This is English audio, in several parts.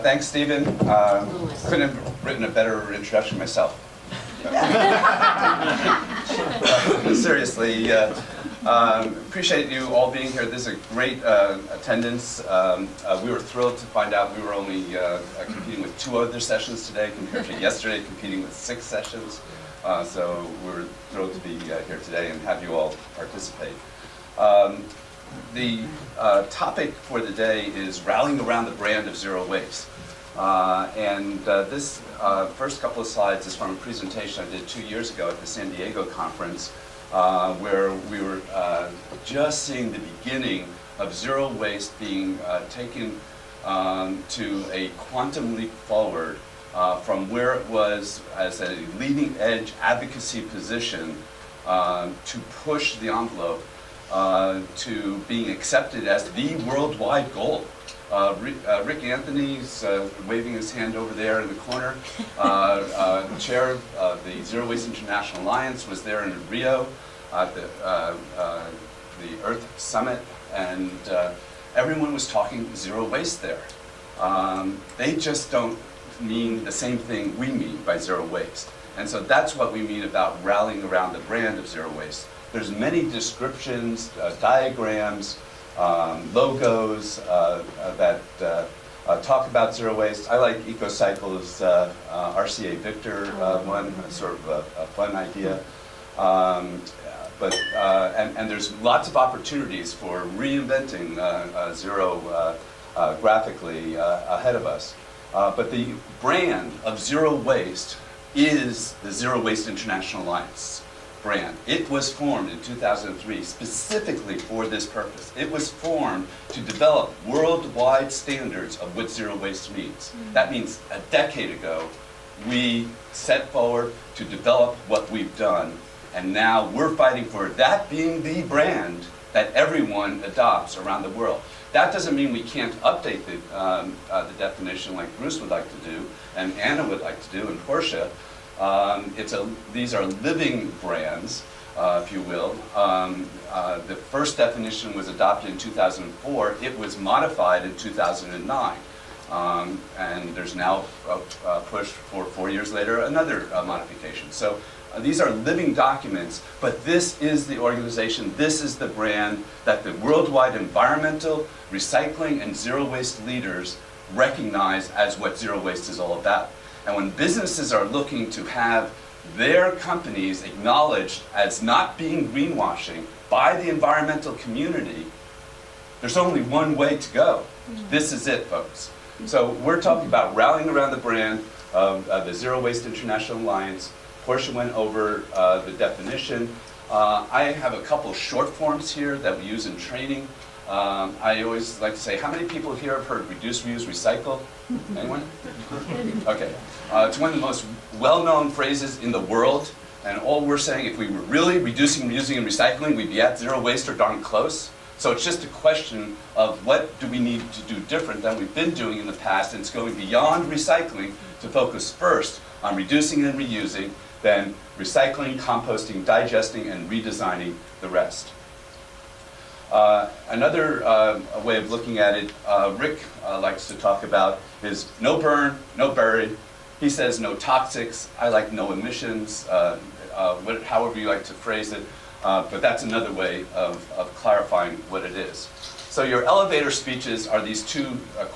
Thanks, Stephen. Couldn't have written a better introduction myself. Seriously, appreciate you all being here. This is a great attendance. We were thrilled to find out we were only competing with 2 other sessions today compared to yesterday competing with 6 sessions. So we're thrilled to be here today and have you all participate. The topic for the day is rallying around the brand of zero waste. This first couple of slides is from a presentation I did 2 years ago at the San Diego conference, where we were just seeing the beginning of zero waste being taken to a quantum leap forward from where it was as a leading edge advocacy position to push the envelope to being accepted as the worldwide goal. Rick Anthony's waving his hand over there in the corner. Chair of the Zero Waste International Alliance was there in Rio at the Earth Summit, and everyone was talking zero waste there. They just don't mean the same thing we mean by zero waste. And so that's what we mean about rallying around the brand of zero waste. There's many descriptions, diagrams, logos that talk about zero waste. I like EcoCycle's RCA Victor one, sort of a fun idea. And there's lots of opportunities for reinventing zero graphically ahead of us. But the brand of zero waste is the Zero Waste International Alliance brand. It was formed in 2003 specifically for this purpose. It was formed to develop worldwide standards of what zero waste means. That means a decade ago, we set forward to develop what we've done, and now we're fighting for that being the brand that everyone adopts around the world. That doesn't mean we can't update the definition like Bruce would like to do, and Anna would like to do, and Portia. These are living brands, if you will. The first definition was adopted in 2004. It was modified in 2009. And there's now a push for 4 years later, another modification. So these are living documents, but this is the organization, this is the brand that the worldwide environmental, recycling, and zero waste leaders recognize as what zero waste is all about. And when businesses are looking to have their companies acknowledged as not being greenwashing by the environmental community, there's only one way to go. This is it, folks. So we're talking about rallying around the brand of the Zero Waste International Alliance. Portia went over the definition. I have a couple short forms here that we use in training. I always like to say, how many people here have heard reduce, reuse, recycle? Anyone? Okay. It's one of the most well-known phrases in the world, and all we're saying, if we were really reducing, reusing, and recycling, we'd be at zero waste or darn close. So it's just a question of what do we need to do different than we've been doing in the past, and it's going beyond recycling to focus first on reducing and reusing, then recycling, composting, digesting, and redesigning the rest. Another way of looking at it, Rick likes to talk about is no burn, no bury. He says no toxics. I like no emissions, however you like to phrase it. But that's another way of clarifying what it is. So your elevator speeches are these 2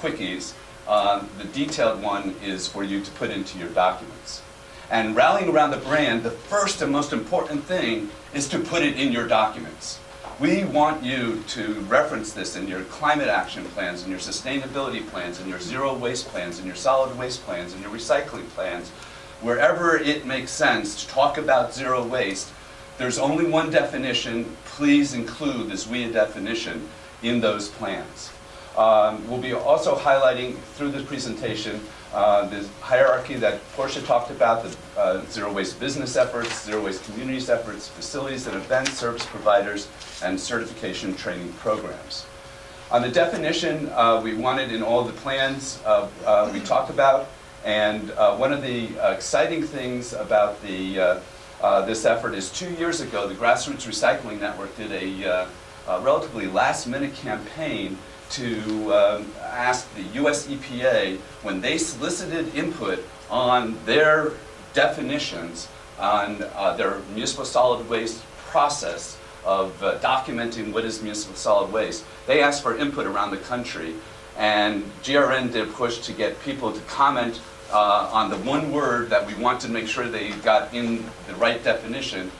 quickies. The detailed one is for you to put into your documents. And rallying around the brand, the first and most important thing is to put it in your documents. We want you to reference this in your climate action plans, in your sustainability plans, in your zero waste plans, in your solid waste plans, in your recycling plans. Wherever it makes sense to talk about zero waste, there's only one definition. Please include this WIA definition in those plans. We'll be also highlighting through this presentation the hierarchy that Portia talked about, the zero waste business efforts, zero waste communities efforts, facilities and events, service providers, and certification training programs. On the definition, we wanted in all the plans we talked about, and one of the exciting things about this effort is 2 years ago, the Grassroots Recycling Network did a relatively last-minute campaign to ask the US EPA, when they solicited input on their definitions on their municipal solid waste process of documenting what is municipal solid waste, they asked for input around the country, and GRN did a push to get people to comment on the one word that we wanted to make sure they got in the right definition,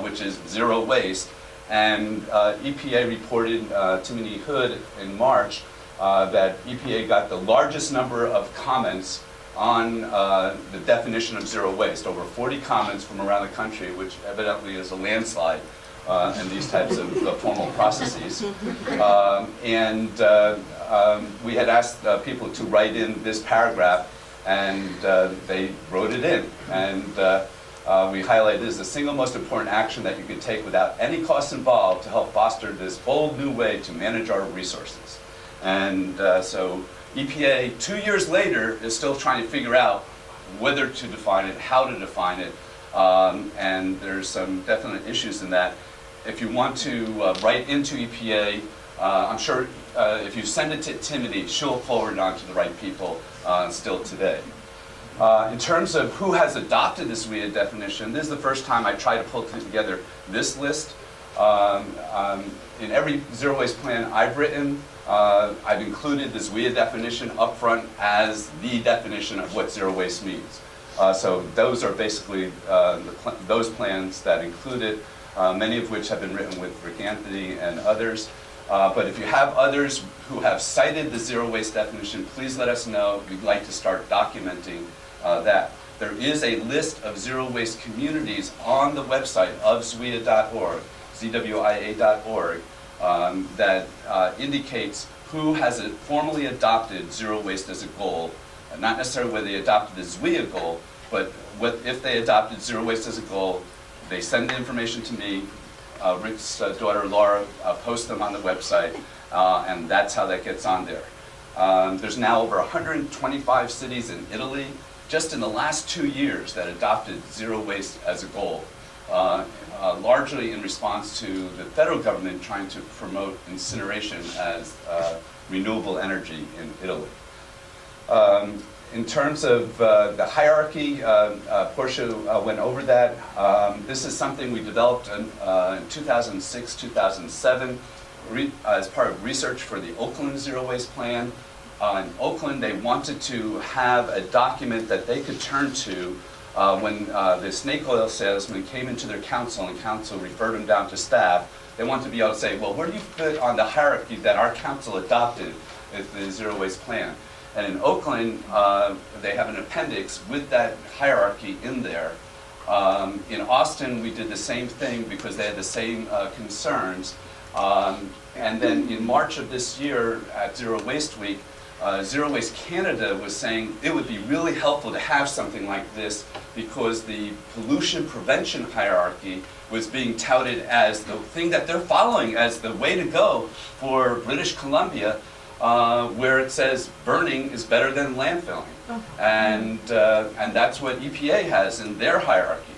which is zero waste. And EPA reported to me Hood in March that EPA got the largest number of comments on the definition of zero waste, over 40 comments from around the country, which evidently is a landslide in these types of formal processes. We had asked people to write in this paragraph, and they wrote it in. And we highlighted it as the single most important action that you could take without any cost involved to help foster this bold new way to manage our resources. And so EPA, 2 years later, is still trying to figure out whether to define it, how to define it, and there's some definite issues in that. If you want to write into EPA, I'm sure if you send it to Timothy, she'll forward it on to the right people still today. In terms of who has adopted this WEA definition, this is the first time I try to pull together this list. In every zero waste plan I've written, I've included this WEA definition up front as the definition of what zero waste means. So those are basically those plans that include it, many of which have been written with Rick Anthony and others. But if you have others who have cited the zero waste definition, please let us know. We'd like to start documenting that. There is a list of zero waste communities on the website of zwia.org, zwia.org, that indicates who has formally adopted zero waste as a goal, not necessarily whether they adopted the ZWIA goal, but if they adopted zero waste as a goal, they send the information to me. Rick's daughter Laura posts them on the website, and that's how that gets on there. There's now over 125 cities in Italy, just in the last 2 years, that adopted zero waste as a goal, largely in response to the federal government trying to promote incineration as renewable energy in Italy. In terms of the hierarchy, Portia went over that. This is something we developed in 2006, 2007, as part of research for the Oakland Zero Waste Plan. In Oakland, they wanted to have a document that they could turn to when the snake oil salesman came into their council and council referred him down to staff. They wanted to be able to say, well, where do you fit on the hierarchy that our council adopted with the Zero Waste Plan? And in Oakland, they have an appendix with that hierarchy in there. In Austin, we did the same thing because they had the same concerns. And then in March of this year at Zero Waste Week, Zero Waste Canada was saying it would be really helpful to have something like this because the pollution prevention hierarchy was being touted as the thing that they're following as the way to go for British Columbia, where it says burning is better than landfilling. And that's what EPA has in their hierarchy.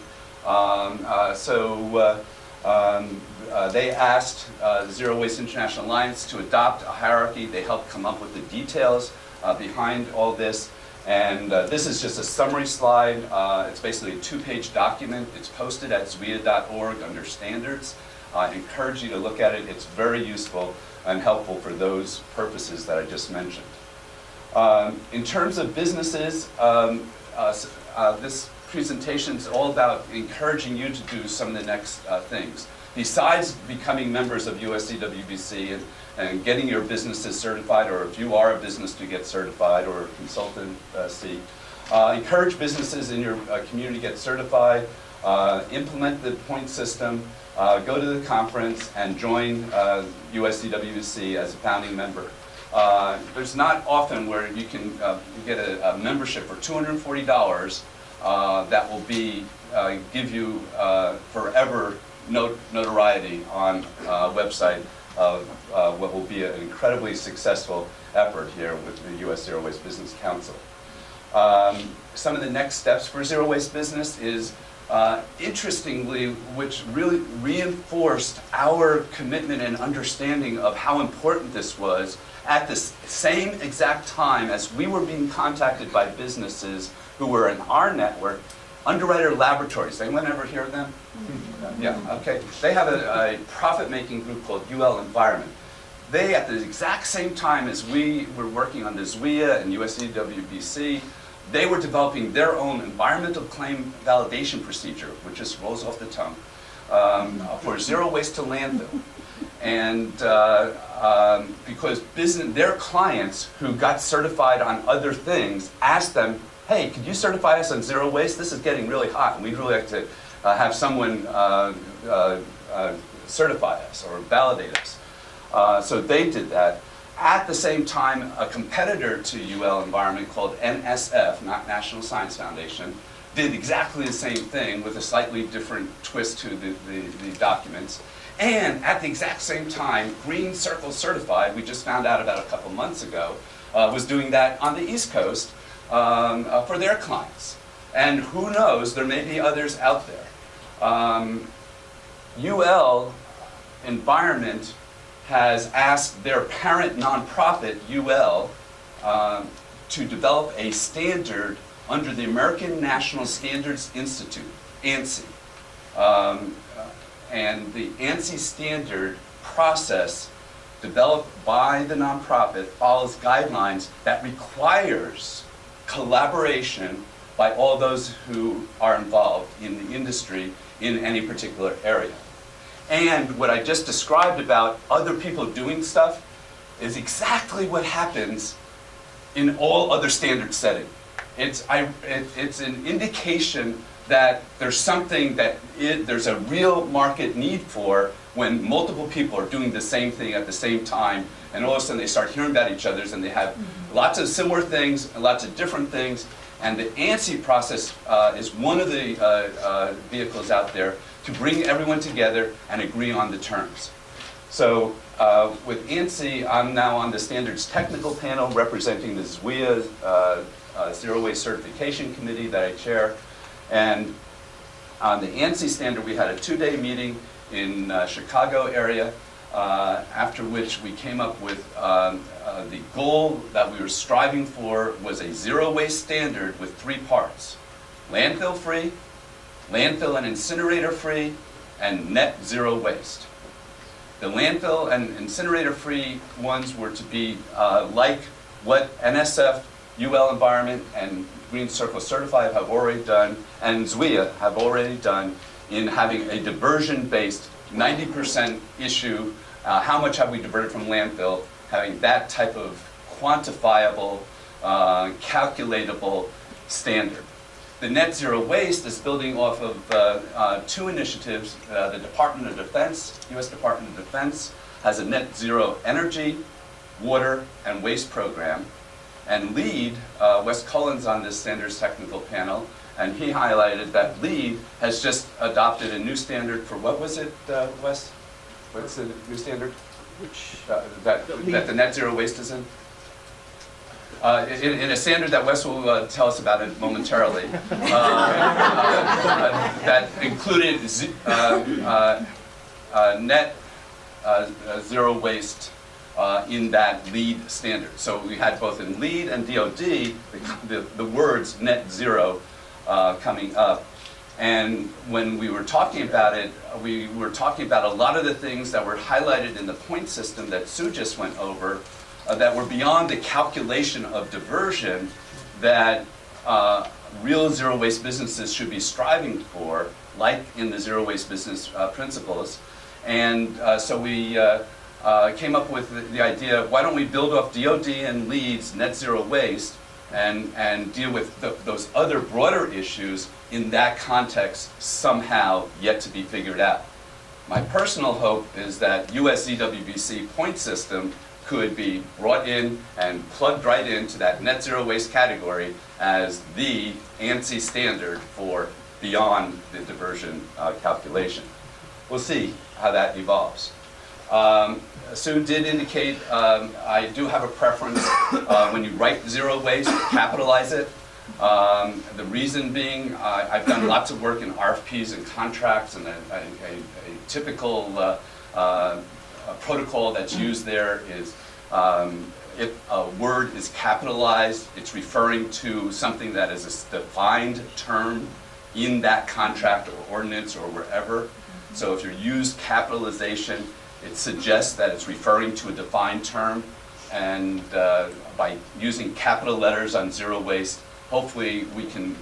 They asked the Zero Waste International Alliance to adopt a hierarchy. They helped come up with the details behind all this. And this is just a summary slide. It's basically a 2-page document. It's posted at zwia.org under standards. I encourage you to look at it. It's very useful and helpful for those purposes that I just mentioned. In terms of businesses, this presentation is all about encouraging you to do some of the next things. Besides becoming members of USCWBC and getting your businesses certified, or if you are a business to get certified, or a consultancy, encourage businesses in your community to get certified, implement the point system, go to the conference, and join USCWBC as a founding member. There's not often where you can get a membership for $240 that will give you forever notoriety on a website of what will be an incredibly successful effort here with the U.S. Zero Waste Business Council. Some of the next steps for Zero Waste Business is, interestingly, which really reinforced our commitment and understanding of how important this was at the same exact time as we were being contacted by businesses who were in our network, Underwriter Laboratories. Anyone ever hear of them? Yeah, okay. They have a profit-making group called UL Environment. They, at the exact same time as we were working on the ZWIA and USEWBC, they were developing their own environmental claim validation procedure, which just rolls off the tongue, for zero waste to landfill. And because their clients who got certified on other things asked them, hey, could you certify us on zero waste? This is getting really hot, and we'd really like to have someone certify us or validate us. So they did that. At the same time, a competitor to UL Environment called NSF, not National Science Foundation, did exactly the same thing with a slightly different twist to the documents. And at the exact same time, Green Circle Certified, we just found out about a couple months ago, was doing that on the East Coast for their clients. And who knows, there may be others out there. UL Environment has asked their parent nonprofit, UL, to develop a standard under the American National Standards Institute, ANSI. And the ANSI standard process developed by the nonprofit follows guidelines that requires collaboration by all those who are involved in the industry in any particular area. And what I just described about other people doing stuff is exactly what happens in all other standard setting. It's an indication that there's something that there's a real market need for when multiple people are doing the same thing at the same time, and all of a sudden they start hearing about each other's, and they have lots of similar things and lots of different things. And the ANSI process is one of the vehicles out there to bring everyone together and agree on the terms. So with ANSI, I'm now on the standards technical panel representing the ZWIA Zero Waste Certification Committee that I chair. And on the ANSI standard, we had a 2-day meeting in Chicago area, after which we came up with the goal that we were striving for was a zero waste standard with 3 parts: landfill free, landfill and incinerator free, and net zero waste. The landfill and incinerator free ones were to be like what NSF, UL Environment, and Green Circle Certified have already done, and ZWIA have already done, in having a diversion-based 90% issue. How much have we diverted from landfill? Having that type of quantifiable, calculatable standard. The net zero waste is building off of 2 initiatives. The Department of Defense, U.S. Department of Defense, has a net zero energy, water, and waste program. And LEED, Wes Cullen's on this standards technical panel, and he highlighted that LEED has just adopted a new standard for, what was it, Wes? What's the new standard? Which that the net zero waste is in? In a standard that Wes will tell us about it momentarily, that included net zero waste in that LEED standard. So we had both in LEED and DOD the words net zero coming up. And when we were talking about it, we were talking about a lot of the things that were highlighted in the point system that Sue just went over, that were beyond the calculation of diversion that real zero waste businesses should be striving for, like in the zero waste business principles. And so we came up with the idea, why don't we build off DOD and LEED's net zero waste and deal with those other broader issues in that context, somehow yet to be figured out. My personal hope is that USEWBC point system could be brought in and plugged right into that net zero waste category as the ANSI standard for beyond the diversion calculation. We'll see how that evolves. Sue did indicate I do have a preference when you write zero waste, capitalize it. The reason being, I've done lots of work in RFPs and contracts, and a typical protocol that's used there is if a word is capitalized, it's referring to something that is a defined term in that contract or ordinance or wherever. So if you use capitalization, it suggests that it's referring to a defined term. And by using capital letters on zero waste, hopefully we can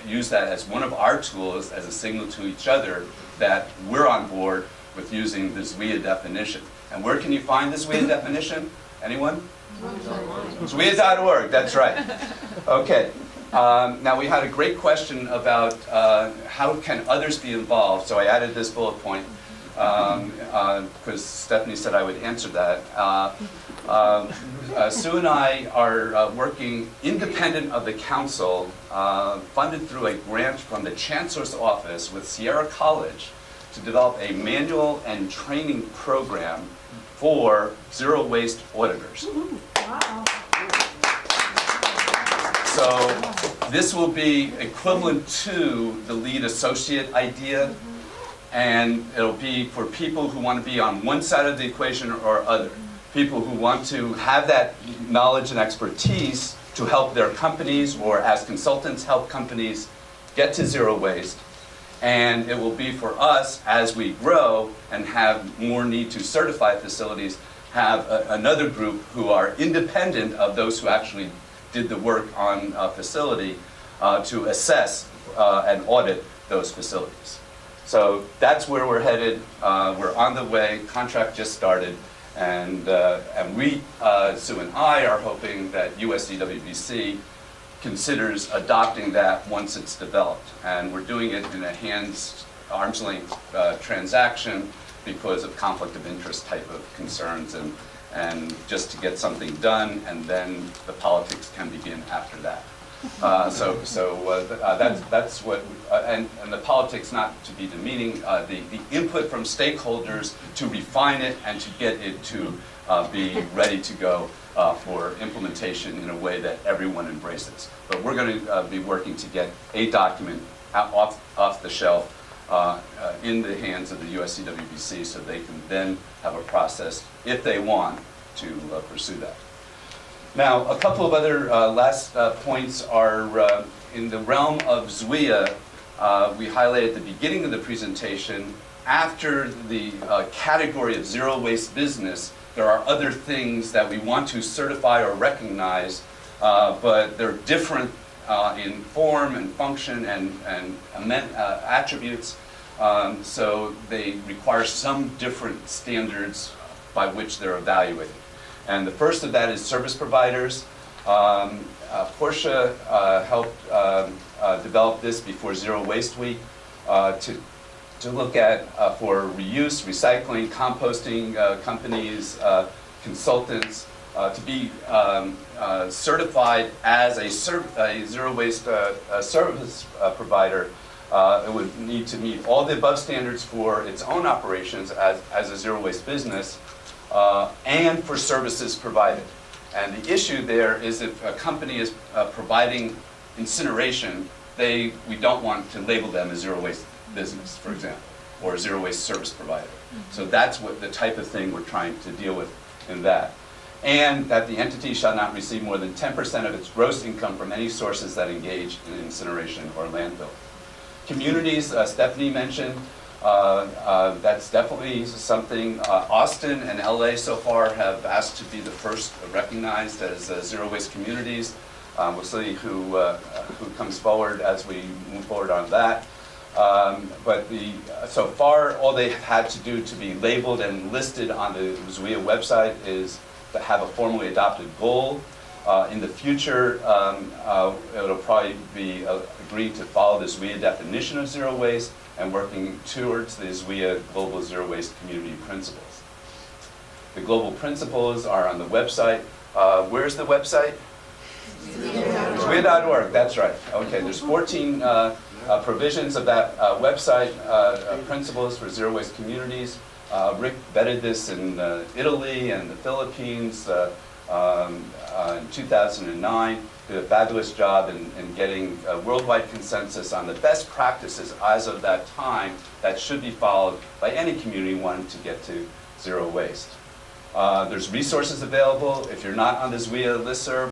use that as one of our tools as a signal to each other that we're on board with using the ZWIA definition. And where can you find the ZWIA definition? Anyone? ZWIA.org, that's right. Okay. Now we had a great question about how can others be involved. So I added this bullet point because Stephanie said I would answer that. Sue and I are working independent of the council, funded through a grant from the Chancellor's Office with Sierra College to develop a manual and training program for zero waste auditors. Wow. So this will be equivalent to the lead associate idea, and it'll be for people who want to be on one side of the equation or other. People who want to have that knowledge and expertise to help their companies or as consultants help companies get to zero waste. And it will be for us as we grow and have more need to certify facilities, have another group who are independent of those who actually did the work on a facility to assess and audit those facilities. So that's where we're headed. We're on the way. Contract just started. And we, Sue and I, are hoping that USDWBC considers adopting that once it's developed. And we're doing it in a arm's length transaction because of conflict of interest type of concerns and just to get something done, and then the politics can begin after that. That's what, and the politics, not to be demeaning, the input from stakeholders to refine it and to get it to be ready to go for implementation in a way that everyone embraces. But we're going to be working to get a document off the shelf in the hands of the USCWBC so they can then have a process, if they want, to pursue that. Now, a couple of other last points are in the realm of ZWIA. We highlighted at the beginning of the presentation, after the category of zero waste business, there are other things that we want to certify or recognize, but they're different in form and function and attributes, so they require some different standards by which they're evaluated. And the first of that is service providers. Portia helped develop this before Zero Waste Week to look at for reuse, recycling, composting companies, consultants, to be certified as a zero waste service provider. It would need to meet all the above standards for its own operations as a zero waste business, and for services provided. And the issue there is if a company is providing incineration, we don't want to label them as zero waste business, for example, or a zero waste service provider. So that's what the type of thing we're trying to deal with in that. And that the entity shall not receive more than 10% of its gross income from any sources that engage in incineration or landfill. Communities, Stephanie mentioned, that's definitely something. Austin and LA so far have asked to be the first recognized as zero waste communities. We'll see who comes forward as we move forward on that. But so far, all they've had to do to be labeled and listed on the ZWIA website is to have a formally adopted goal. In the future, it'll probably be agreeing to follow the ZWIA definition of zero waste and working towards the ZWIA Global Zero Waste Community Principles. The global principles are on the website. Where's the website? ZWIA.org, that's right. Okay, there's 14 provisions of that website, principles for zero waste communities. Rick vetted this in Italy and the Philippines in 2009. Did a fabulous job in getting a worldwide consensus on the best practices as of that time that should be followed by any community wanting to get to zero waste. There's resources available. If you're not on the ZWIA listserv,